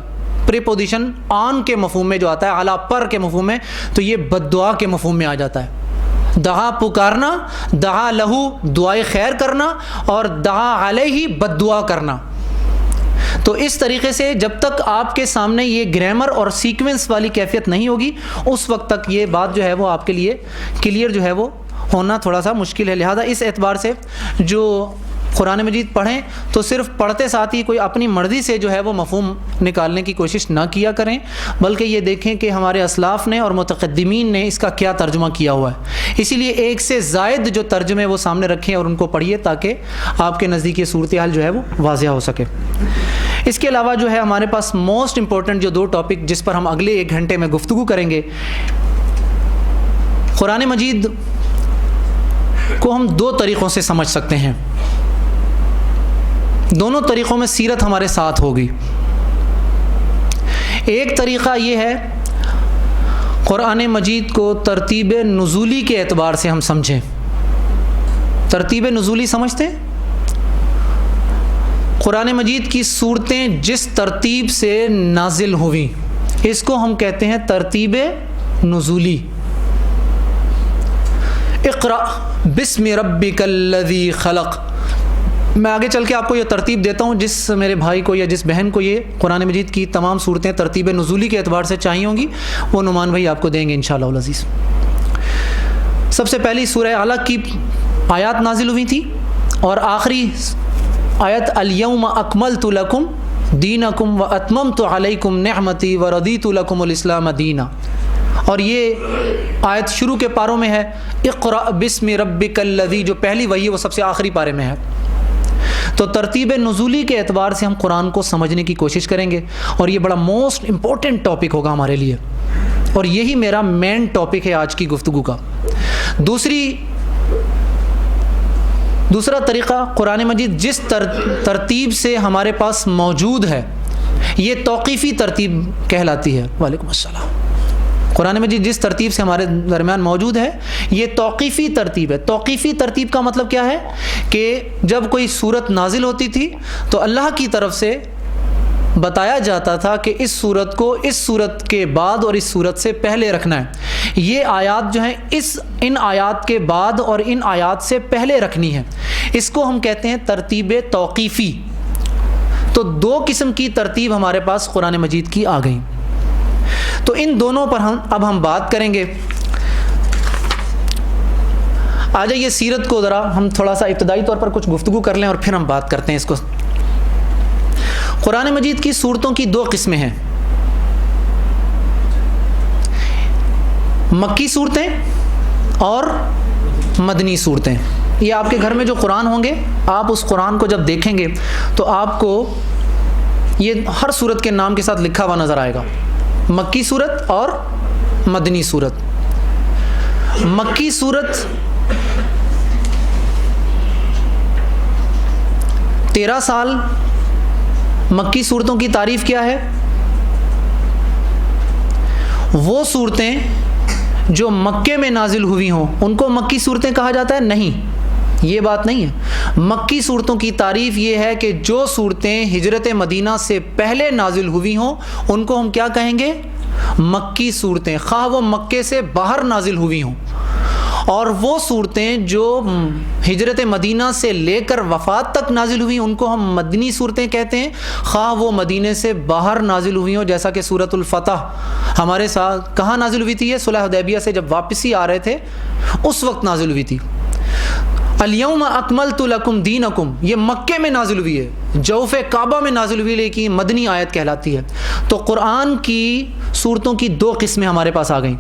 پریپوزیشن آن کے مفہوم میں جو آتا ہے، علا پر کے مفہوم میں، تو یہ بد دعا کے مفہوم میں آ جاتا ہے۔ دعا پکارنا، دعا لہو دعائے خیر کرنا، اور دعا علیہ بد دعا کرنا۔ تو اس طریقے سے جب تک آپ کے سامنے یہ گرامر اور سیکوینس والی کیفیت نہیں ہوگی اس وقت تک یہ بات جو ہے وہ آپ کے لیے کلیئر جو ہے وہ ہونا تھوڑا سا مشکل ہے۔ لہذا اس اعتبار سے جو قرآن مجید پڑھیں تو صرف پڑھتے ساتھ ہی کوئی اپنی مرضی سے جو ہے وہ مفہوم نکالنے کی کوشش نہ کیا کریں، بلکہ یہ دیکھیں کہ ہمارے اسلاف نے اور متقدمین نے اس کا کیا ترجمہ کیا ہوا ہے۔ اسی لیے ایک سے زائد جو ترجمے وہ سامنے رکھیں اور ان کو پڑھیے تاکہ آپ کے نزدیک یہ صورتحال جو ہے وہ واضح ہو سکے۔ اس کے علاوہ جو ہے ہمارے پاس موسٹ امپورٹنٹ جو دو ٹاپک جس پر ہم اگلے 1 گھنٹے میں گفتگو کریں گے، قرآن مجید کو ہم 2 طریقوں سے سمجھ سکتے ہیں، دونوں طریقوں میں سیرت ہمارے ساتھ ہوگی۔ ایک طریقہ یہ ہے قرآن مجید کو ترتیب نزولی کے اعتبار سے ہم سمجھیں۔ ترتیب نزولی سمجھتے ہیں؟ قرآن مجید کی صورتیں جس ترتیب سے نازل ہوئیں اس کو ہم کہتے ہیں ترتیب نزولی۔ اقرأ بسم ربک الذی خلق، میں آگے چل کے آپ کو یہ ترتیب دیتا ہوں، جس میرے بھائی کو یا جس بہن کو یہ قرآن مجید کی تمام صورتیں ترتیب نزولی کے اعتبار سے چاہیے ہوں گی، وہ نعمان بھائی آپ کو دیں گے انشاءاللہ العزیز۔ سب سے پہلی سورہ علق کی آیات نازل ہوئی تھی، اور آخری آیت الیوم اکملت لکم دینکم واتممت علیکم نعمتی ورضیت لکم الاسلام دینا، اور یہ آیت شروع کے پاروں میں ہے اقرأ بسم ربک الذی، جو پہلی وحی ہے وہ سب سے آخری پارے میں ہے۔ تو ترتیب نزولی کے اعتبار سے ہم قرآن کو سمجھنے کی کوشش کریں گے، اور یہ بڑا موسٹ امپورٹنٹ ٹاپک ہوگا ہمارے لیے، اور یہی میرا مین ٹاپک ہے آج کی گفتگو کا۔ دوسرا طریقہ، قرآن مجید جس ترتیب سے ہمارے پاس موجود ہے یہ توقیفی ترتیب کہلاتی ہے۔ وعلیکم السلام۔ قرآن مجید جس ترتیب سے ہمارے درمیان موجود ہے یہ توقیفی ترتیب ہے۔ توقیفی ترتیب کا مطلب کیا ہے کہ جب کوئی صورت نازل ہوتی تھی تو اللہ کی طرف سے بتایا جاتا تھا کہ اس صورت کو اس صورت کے بعد اور اس صورت سے پہلے رکھنا ہے، یہ آیات جو ہیں ان آیات کے بعد اور ان آیات سے پہلے رکھنی ہے، اس کو ہم کہتے ہیں ترتیب توقیفی۔ تو دو قسم کی ترتیب ہمارے پاس قرآن مجید کی آ گئی، تو ان دونوں پر اب ہم بات کریں گے۔ آ جائیے سیرت کو ذرا ہم تھوڑا سا ابتدائی طور پر کچھ گفتگو کر لیں اور پھر ہم بات کرتے ہیں اس کو۔ قرآن مجید کی صورتوں کی دو قسمیں ہیں، مکی صورتیں اور مدنی صورتیں۔ یہ آپ کے گھر میں جو قرآن ہوں گے، آپ اس قرآن کو جب دیکھیں گے تو آپ کو یہ ہر صورت کے نام کے ساتھ لکھا ہوا نظر آئے گا، مکی صورت اور مدنی صورت۔ مکی صورت 13 سال مکی صورتوں کی تعریف کیا ہے؟ وہ صورتیں جو مکے میں نازل ہوئی ہوں ان کو مکی صورتیں کہا جاتا ہے؟ نہیں، یہ بات نہیں ہے۔ مکی صورتوں کی تعریف یہ ہے کہ جو صورتیں ہجرت مدینہ سے پہلے نازل ہوئی ہوں ان کو ہم کیا کہیں گے؟ مکی صورتیں، خواہ وہ مکے سے باہر نازل ہوئی ہوں، اور وہ صورتیں جو ہجرت مدینہ سے لے کر وفات تک نازل ہوئی ان کو ہم مدنی صورتیں کہتے ہیں، خواہ وہ مدینے سے باہر نازل ہوئی ہوں، جیسا کہ سورۃ الفتح ہمارے ساتھ کہاں نازل ہوئی تھی؟ یہ صلح حدیبیہ سے جب واپسی آ رہے تھے اس وقت نازل ہوئی تھی۔ الیوم اکملت لکم دینکم، یہ مکے میں نازل ہوئی ہے، جوف کعبہ میں نازل ہوئی، لیکن مدنی آیت کہلاتی ہے۔ تو قرآن کی صورتوں کی دو قسمیں ہمارے پاس آ گئیں،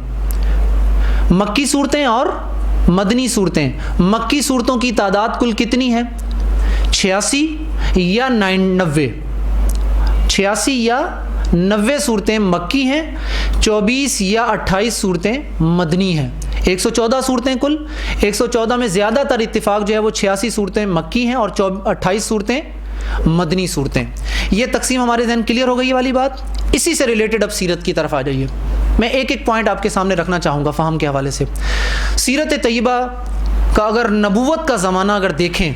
مکی صورتیں اور مدنی صورتیں۔ مکی صورتوں کی تعداد کل کتنی ہے؟ 86 یا 90، 86 یا 90 صورتیں مکی ہیں، 24 یا 28 صورتیں مدنی ہیں۔ 114 صورتیں کل، 114 میں زیادہ تر اتفاق جو ہے وہ 86 صورتیں مکی ہیں اور 28 صورتیں مدنی صورتیں۔ یہ تقسیم ہمارے ذہن کلیئر ہو گئی یہ والی بات۔ اسی سے ریلیٹڈ اب سیرت کی طرف آ جائیے، میں ایک ایک پوائنٹ آپ کے سامنے رکھنا چاہوں گا فہم کے حوالے سے۔ سیرت طیبہ کا اگر نبوت کا زمانہ اگر دیکھیں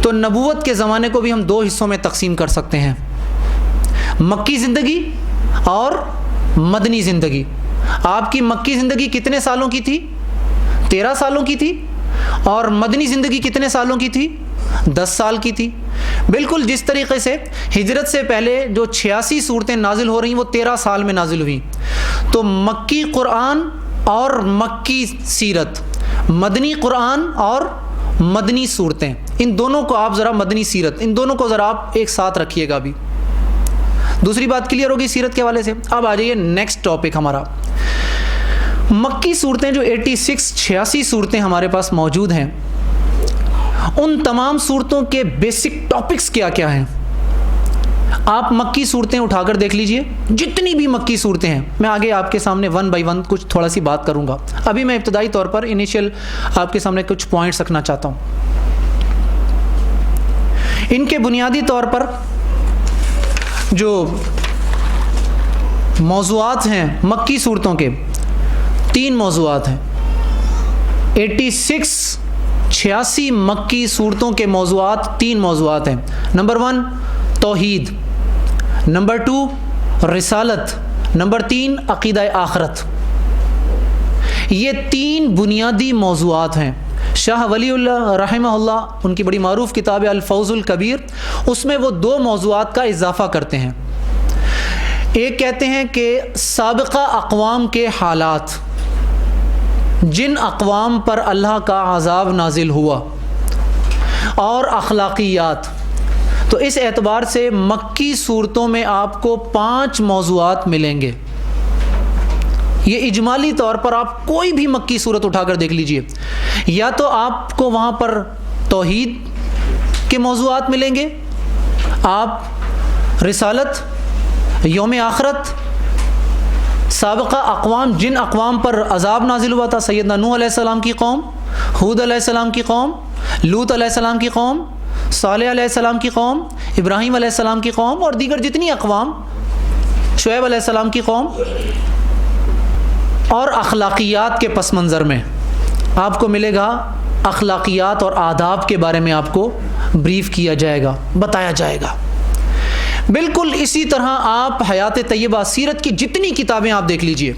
تو نبوت کے زمانے کو بھی ہم دو حصوں میں تقسیم کر سکتے ہیں، مکی زندگی اور مدنی زندگی۔ آپ کی مکی زندگی کتنے سالوں کی تھی؟ 13 سالوں کی تھی، اور مدنی زندگی کتنے سالوں کی تھی؟ 10 سال کی تھی۔ بالکل جس طریقے سے ہجرت سے پہلے جو 86 صورتیں نازل ہو رہی ہیں وہ 13 سال میں نازل ہوئیں، تو مکی قرآن اور مکی سیرت، مدنی قرآن اور مدنی صورتیں، ان دونوں کو آپ ذرا مدنی سیرت، ان دونوں کو ذرا آپ ایک ساتھ رکھیے گا بھی۔ دوسری بات کلیئر ہوگی سیرت کے حوالے سے۔ اب آ جائیے نیکسٹ ٹاپک ہمارا، مکی صورتیں جو 86 صورتیں ہمارے پاس موجود ہیں، ان تمام صورتوں کے بیسک ٹاپکس کیا کیا ہیں؟ آپ مکی صورتیں اٹھا کر دیکھ لیجئے، جتنی بھی مکی صورتیں ہیں، میں آگے آپ کے سامنے ون بائی ون کچھ تھوڑا سی بات کروں گا۔ ابھی میں ابتدائی طور پر انیشیل آپ کے سامنے کچھ پوائنٹس رکھنا چاہتا ہوں۔ ان کے بنیادی طور پر جو موضوعات ہیں مکی صورتوں کے، 3 موضوعات ہیں۔ 86 مکی صورتوں کے موضوعات 3 موضوعات ہیں۔ نمبر 1 توحید، نمبر 2 رسالت، نمبر 3 عقیدہ آخرت۔ یہ 3 بنیادی موضوعات ہیں شاہ ولی اللہ رحمہ اللہ ان کی بڑی معروف کتاب ہے الفوز الکبیر، اس میں وہ 2 موضوعات کا اضافہ کرتے ہیں۔ ایک کہتے ہیں کہ سابقہ اقوام کے حالات، جن اقوام پر اللہ کا عذاب نازل ہوا، اور اخلاقیات۔ تو اس اعتبار سے مکی صورتوں میں آپ کو 5 موضوعات ملیں گے۔ یہ اجمالی طور پر آپ کوئی بھی مکی صورت اٹھا کر دیکھ لیجئے، یا تو آپ کو وہاں پر توحید کے موضوعات ملیں گے، آپ رسالت، یوم آخرت، سابقہ اقوام، جن اقوام پر عذاب نازل ہوا تھا، سیدنا نوح علیہ السلام کی قوم، ہود علیہ السلام کی قوم، لوط علیہ السلام کی قوم، صالح علیہ السلام کی قوم، ابراہیم علیہ السلام کی قوم، اور دیگر جتنی اقوام، شعیب علیہ السلام کی قوم۔ اور اخلاقیات کے پس منظر میں آپ کو ملے گا، اخلاقیات اور آداب کے بارے میں آپ کو بریف کیا جائے گا، بتایا جائے گا۔ بالکل اسی طرح آپ حیات طیبہ، سیرت کی جتنی کتابیں آپ دیکھ لیجئے،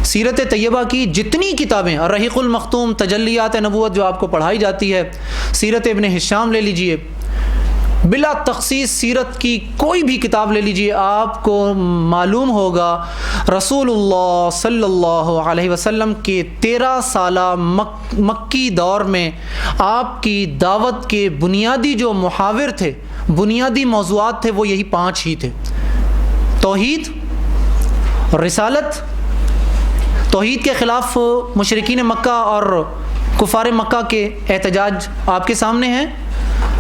سیرت طیبہ کی جتنی کتابیں، رحیق المختوم، تجلیات نبوت جو آپ کو پڑھائی جاتی ہے، سیرت ابن ہشام لے لیجئے، بلا تخصیص سیرت کی کوئی بھی کتاب لے لیجئے، آپ کو معلوم ہوگا رسول اللہ صلی اللہ علیہ وسلم کے 13 سالہ مکی دور میں آپ کی دعوت کے بنیادی جو محاور تھے، بنیادی موضوعات تھے، وہ یہی 5 ہی تھے: توحید، رسالت، توحید کے خلاف مشرکین مکہ اور کفار مکہ کے احتجاج آپ کے سامنے ہیں،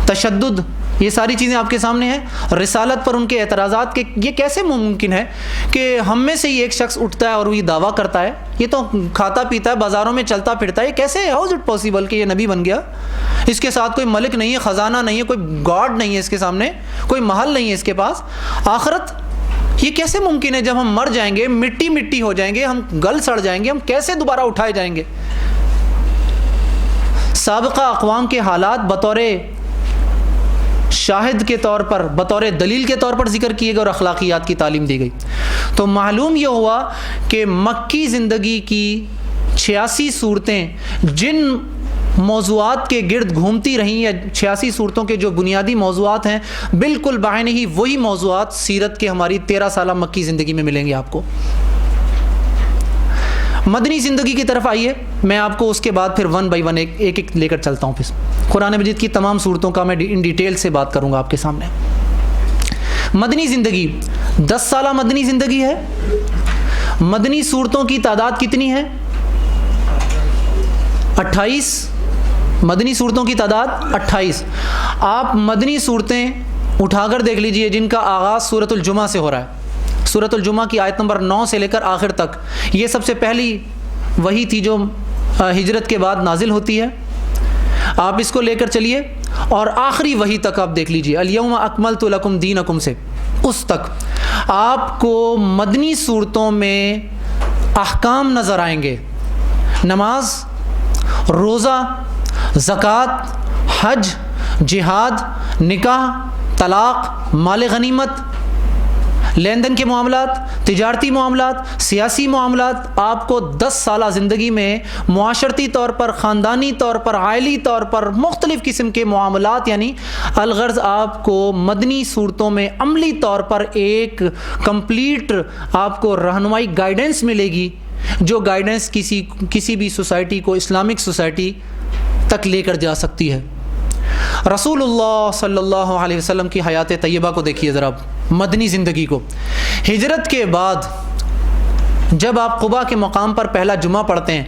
تشدد، یہ ساری چیزیں آپ کے سامنے ہیں، رسالت پر ان کے اعتراضات کہ یہ کیسے ممکن ہے کہ ہم میں سے ہی ایک شخص اٹھتا ہے اور وہ یہ دعویٰ کرتا ہے، یہ تو کھاتا پیتا ہے، بازاروں میں چلتا پھرتا ہے، یہ کیسے، ہاؤ از اٹ پاسبل کہ یہ نبی بن گیا؟ اس کے ساتھ کوئی ملک نہیں ہے، خزانہ نہیں ہے، کوئی گاڈ نہیں ہے اس کے سامنے، کوئی محل نہیں ہے اس کے پاس، آخرت، یہ کیسے ممکن ہے؟ جب ہم مر جائیں گے، مٹی مٹی ہو جائیں گے، ہم گل سڑ جائیں گے، ہم کیسے دوبارہ اٹھائے جائیں گے؟ سابقہ اقوام کے حالات بطور شاہد کے طور پر، بطور دلیل کے طور پر ذکر کیے گئے اور اخلاقیات کی تعلیم دی گئی۔ تو معلوم یہ ہوا کہ مکی زندگی کی 86 صورتیں جن موضوعات کے گرد گھومتی رہیں، یا 86 صورتوں کے جو بنیادی موضوعات ہیں، بالکل بعین ہی وہی موضوعات سیرت کے ہماری 13 سالہ مکی زندگی میں ملیں گے آپ کو۔ مدنی زندگی کی طرف آئیے، میں آپ کو اس کے بعد پھر 1 بائی 1 ایک ایک لے کر چلتا ہوں۔ پھر قرآن مجید کی تمام صورتوں کا میں ان ڈیٹیل سے بات کروں گا آپ کے سامنے۔ مدنی زندگی 10 سالہ مدنی زندگی ہے۔ مدنی صورتوں کی تعداد کتنی ہے؟ 28 مدنی صورتوں کی تعداد 28۔ آپ مدنی صورتیں اٹھا کر دیکھ لیجئے جن کا آغاز سورۃ الجمعہ سے ہو رہا ہے، سورۃ الجمعہ کی آیت نمبر 9 سے لے کر آخر تک، یہ سب سے پہلی وہی تھی جو ہجرت کے بعد نازل ہوتی ہے۔ آپ اس کو لے کر چلیے اور آخری وہی تک آپ دیکھ لیجئے، الیوم اکملت لکم دینکم سے، اس تک آپ کو مدنی صورتوں میں احکام نظر آئیں گے۔ نماز، روزہ، زکوٰۃ، حج، جہاد، نکاح، طلاق، مال غنیمت، لین دین کے معاملات، تجارتی معاملات، سیاسی معاملات، آپ کو 10 سالہ زندگی میں معاشرتی طور پر، خاندانی طور پر، عائلی طور پر مختلف قسم کے معاملات، یعنی الغرض آپ کو مدنی صورتوں میں عملی طور پر ایک کمپلیٹ آپ کو رہنمائی، گائیڈنس ملے گی، جو گائیڈنس کسی بھی سوسائٹی کو، اسلامک سوسائٹی تک لے کر جا سکتی ہے۔ رسول اللہ صلی اللہ علیہ وسلم کی حیات طیبہ کو دیکھیے ذرا، مدنی زندگی کو۔ ہجرت کے بعد جب آپ قباء کے مقام پر پہلا جمعہ پڑھتے ہیں،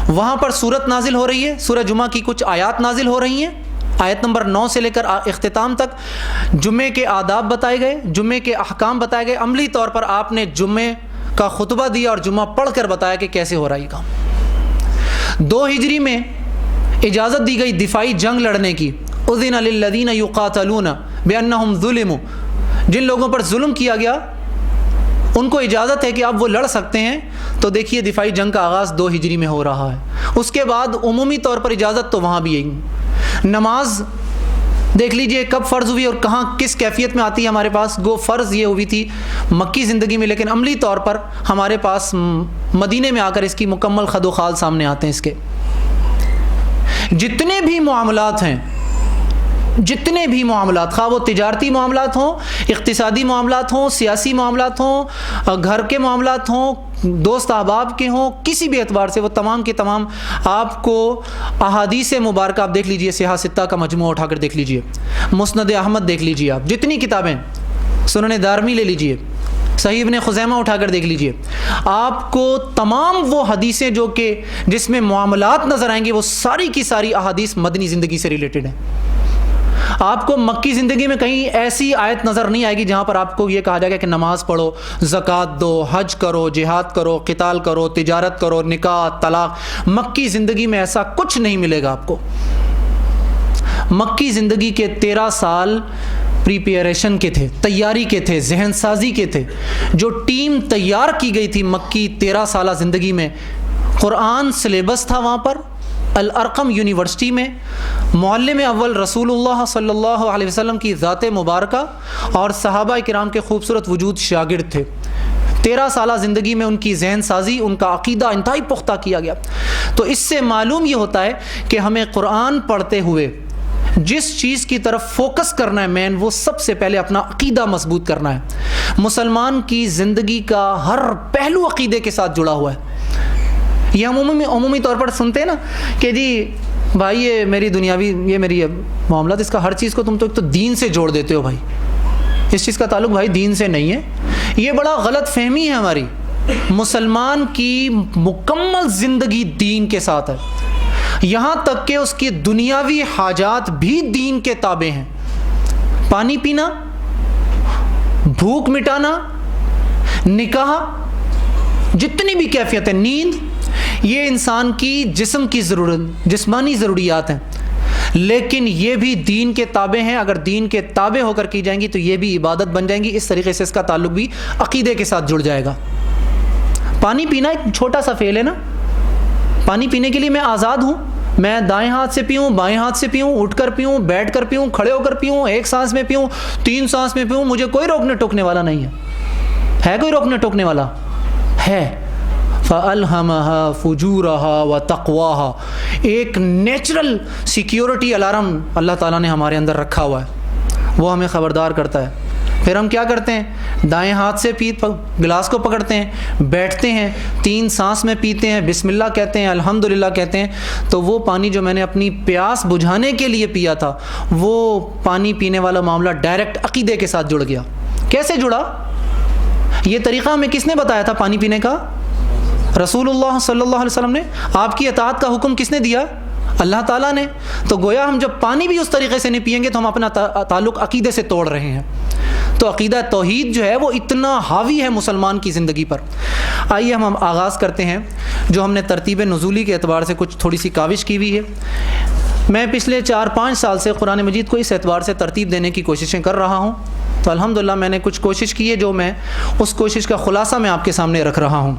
وہاں پر سورت نازل ہو رہی ہے، سورہ جمعہ کی کچھ آیات نازل ہو رہی ہیں، آیت نمبر 9 سے لے کر اختتام تک جمعے کے آداب بتائے گئے، جمعے کے احکام بتائے گئے، عملی طور پر آپ نے جمعے کا خطبہ دیا اور جمعہ پڑھ کر بتایا کہ کیسے ہو رہا ہے کام۔ 2 ہجری میں اجازت دی گئی دفاعی جنگ لڑنے کی، اذن للذین یقاتلون بانہم ظلموا، جن لوگوں پر ظلم کیا گیا ان کو اجازت ہے کہ آپ وہ لڑ سکتے ہیں۔ تو دیکھیے دفاعی جنگ کا آغاز 2 ہجری میں ہو رہا ہے۔ اس کے بعد عمومی طور پر اجازت تو وہاں بھی ہے۔ نماز دیکھ لیجئے کب فرض ہوئی اور کہاں کس کیفیت میں آتی ہے ہمارے پاس۔ گو فرض یہ ہوئی تھی مکی زندگی میں، لیکن عملی طور پر ہمارے پاس مدینے میں آ کر اس کی مکمل خد و خال سامنے آتے ہیں اس کے۔ جتنے بھی معاملات ہیں، جتنے بھی معاملات، خواہ وہ تجارتی معاملات ہوں، اقتصادی معاملات ہوں، سیاسی معاملات ہوں، گھر کے معاملات ہوں، دوست احباب کے ہوں، کسی بھی اعتبار سے وہ تمام کے تمام آپ کو احادیث مبارکہ آپ دیکھ لیجئے، صحاح ستہ کا مجموعہ اٹھا کر دیکھ لیجئے، مسند احمد دیکھ لیجئے، آپ جتنی کتابیں، سنن دارمی لے لیجئے، صحیح ابن خزیمہ اٹھا کر دیکھ لیجئے، آپ کو تمام وہ حدیثیں جو کہ جس میں معاملات نظر آئیں گے وہ ساری کی ساری احادیث مدنی زندگی سے ریلیٹڈ ہیں۔ آپ کو مکی زندگی میں کہیں ایسی آیت نظر نہیں آئے گی جہاں پر آپ کو یہ کہا جائے گا کہ نماز پڑھو، زکوٰۃ دو، حج کرو، جہاد کرو، قتال کرو، تجارت کرو، نکاح، طلاق۔ مکی زندگی میں ایسا کچھ نہیں ملے گا آپ کو۔ مکی زندگی کے 13 سال پریپیریشن کے تھے، تیاری کے تھے، ذہن سازی کے تھے۔ جو ٹیم تیار کی گئی تھی مکی 13 سالہ زندگی میں، قرآن سلیبس تھا وہاں پر، الارقم یونیورسٹی میں، معلم اول رسول اللہ صلی اللہ علیہ وسلم کی ذات مبارکہ اور صحابہ کرام کے خوبصورت وجود شاگرد تھے۔ 13 سالہ زندگی میں ان کی ذہن سازی، ان کا عقیدہ انتہائی پختہ کیا گیا۔ تو اس سے معلوم یہ ہوتا ہے کہ ہمیں قرآن پڑھتے ہوئے جس چیز کی طرف فوکس کرنا ہے مین، وہ سب سے پہلے اپنا عقیدہ مضبوط کرنا ہے۔ مسلمان کی زندگی کا ہر پہلو عقیدے کے ساتھ جڑا ہوا ہے۔ یہ ہم عمومی طور پر سنتے ہیں نا کہ جی بھائی یہ میری دنیاوی، یہ میری معاملات، اس کا ہر چیز کو تم تو دین سے جوڑ دیتے ہو۔ بھائی اس چیز کا تعلق بھائی دین سے نہیں ہے، یہ بڑا غلط فہمی ہے ہماری۔ مسلمان کی مکمل زندگی دین کے ساتھ ہے، یہاں تک کہ اس کی دنیاوی حاجات بھی دین کے تابع ہیں۔ پانی پینا، بھوک مٹانا، نکاح، جتنی بھی کیفیتیں، نیند، یہ انسان کی جسم کی ضرورت، جسمانی ضروریات ہیں، لیکن یہ بھی دین کے تابع ہیں۔ اگر دین کے تابع ہو کر کی جائیں گی تو یہ بھی عبادت بن جائیں گی۔ اس طریقے سے اس کا تعلق بھی عقیدے کے ساتھ جڑ جائے گا۔ پانی پینا ایک چھوٹا سا فعل ہے نا، پانی پینے کے لیے میں آزاد ہوں، میں دائیں ہاتھ سے پیوں، بائیں ہاتھ سے پیوں، اٹھ کر پیوں، بیٹھ کر پیوں، کھڑے ہو کر پیوں، ایک سانس میں پیوں، 3 سانس میں پیوں، مجھے کوئی روکنے ٹوکنے والا نہیں ہے کوئی روکنے ٹوکنے والا ہے؟ فَأَلْهَمَهَا فُجُورَهَا وَتَقْوَاهَا، ایک نیچرل سیکیورٹی الارم اللہ تعالیٰ نے ہمارے اندر رکھا ہوا ہے، وہ ہمیں خبردار کرتا ہے۔ پھر ہم کیا کرتے ہیں؟ دائیں ہاتھ سے گلاس کو پکڑتے ہیں، بیٹھتے ہیں، 3 سانس میں پیتے ہیں، بسم اللہ کہتے ہیں، الحمدللہ کہتے ہیں، تو وہ پانی جو میں نے اپنی پیاس بجھانے کے لیے پیا تھا، وہ پانی پینے والا معاملہ ڈائریکٹ عقیدے کے ساتھ جڑ گیا۔ کیسے جڑا؟ یہ طریقہ ہمیں کس نے بتایا تھا پانی پینے کا؟ رسول اللہ صلی اللہ علیہ وسلم نے۔ آپ کی اطاعت کا حکم کس نے دیا؟ اللہ تعالیٰ نے۔ تو گویا ہم جب پانی بھی اس طریقے سے نہیں پیئیں گے تو ہم اپنا تعلق عقیدے سے توڑ رہے ہیں۔ تو عقیدہ توحید جو ہے وہ اتنا حاوی ہے مسلمان کی زندگی پر۔ آئیے ہم آغاز کرتے ہیں، جو ہم نے ترتیب نزولی کے اعتبار سے کچھ تھوڑی سی کاوش کی ہوئی ہے۔ میں پچھلے 4-5 سال سے قرآن مجید کو اس اعتبار سے ترتیب دینے کی کوششیں کر رہا ہوں، تو الحمدللہ میں نے کچھ کوشش کی ہے، جو میں اس کوشش کا خلاصہ میں آپ کے سامنے رکھ رہا ہوں۔